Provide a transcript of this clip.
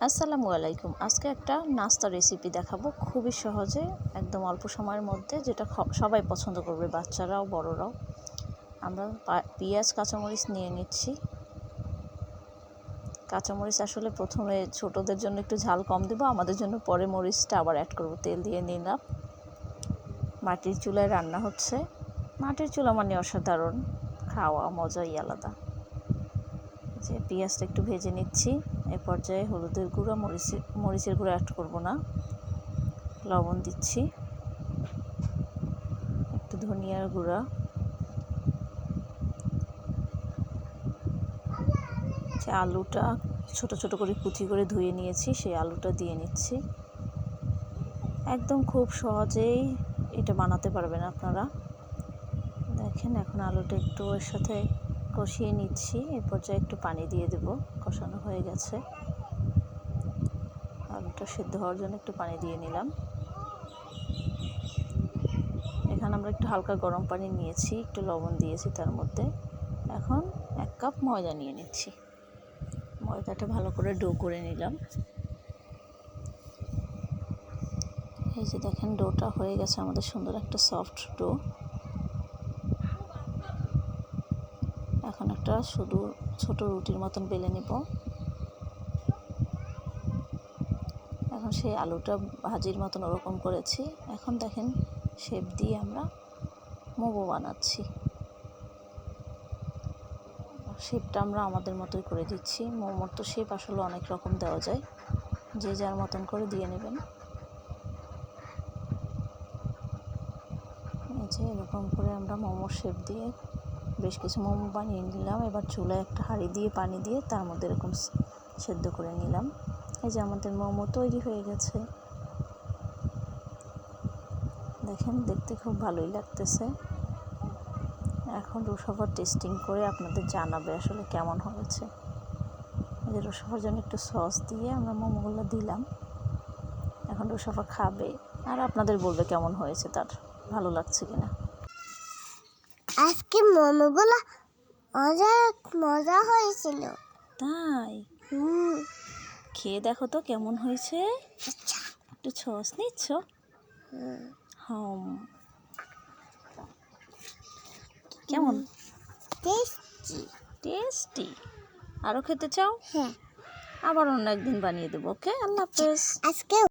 আসসালামু আলাইকুম। আজকে একটা নাস্তা রেসিপি দেখাবো, খুবই সহজে, একদম অল্প সময়ের মধ্যে, যেটা সবাই পছন্দ করবে, বাচ্চারাও বড়রাও। আমরা পেঁয়াজ কাঁচামরিচ নিয়ে নিচ্ছি। কাঁচামরিচ আসলে প্রথমে ছোটদের জন্য একটু ঝাল কম দেবো, আমাদের জন্য পরে মরিচটা আবার অ্যাড করব। তেল দিয়ে নিলাম। মাটির চুলায় রান্না হচ্ছে। মাটির চুলা মানে অসাধারণ, খাওয়া মজাই আলাদা। যে পেঁয়াজটা একটু ভেজে নিচ্ছি। এ পর্যায়ে হলুদের গুঁড়ো, মরিচের গুঁড়ো অ্যাড করব না, লবণ দিচ্ছি, একটু ধনিয়ার গুঁড়া, যে আলুটা ছোট ছোট করে কুচি করে ধুয়ে নিয়েছি, সেই আলুটা দিয়ে নিচ্ছি। একদম খুব সহজেই এটা বানাতে পারবেন আপনারা। দেখেন, এখন আলুটা একটু এর সাথে কষিয়ে নিচ্ছি। এ পর্যায়ে একটু পানি দিয়ে দেব। কষানো হয়ে গেছে, আলুটা সেদ্ধ হওয়ার জন্য একটু পানি দিয়ে নিলাম। এখানে আমরা একটু হালকা গরম পানি নিয়েছি, একটু লবণ দিয়েছি তার মধ্যে। এখন 1 কাপ ময়দা নিয়ে নিচ্ছি। ময়দাটা ভালো করে ডো করে নিলাম। এই যে দেখেন, ডোটা হয়ে গেছে আমাদের, সুন্দর একটা সফট ডো। এখন একটা শুধু ছোট রুটির মতন বেলে নিব। এখন সেই আলুটা ভাজির মতন ওরকম করেছি। এখন দেখেন, শেপ দিয়ে আমরা মোমো বানাচ্ছি। শেপটা আমরা আমাদের মতোই করে দিচ্ছি। মোমোর তো শেপ আসলে অনেক রকম দেওয়া যায়, যে যার মতন করে দিয়ে নেবেন। এই যে এরকম করে আমরা মোমোর শেপ দিয়ে বেশ কিছু মোমো বানিয়ে নিলাম। এবার চুলায় একটা হাঁড়ি দিয়ে পানি দিয়ে তার মধ্যে এরকম সেদ্ধ করে নিলাম। এই যে আমাদের মোমো তৈরি হয়ে গেছে। দেখেন, দেখতে খুব ভালোই লাগতেছে। এখন রুশাফা টেস্টিং করে আপনাদের জানাবে আসলে কেমন হয়েছে। এই যে রুশাফার জন্য একটু সস দিয়ে আমরা মোমোগুলো দিলাম। এখন রুশাফা খাবে আর আপনাদের বলবে কেমন হয়েছে, তার ভালো লাগছে কিনা। আজকে মোমোগুলো মজা হয়েছিল। তাই? খেয়ে দেখো তো কেমন হয়েছে। একটু সস নিচ্ছ? কেমন? টেস্টি। টেস্টি। আরও খেতে চাও? হ্যাঁ, আবার অন্য একদিন বানিয়ে দেবো। ওকে, আল্লাহ হাফেজ। আজকে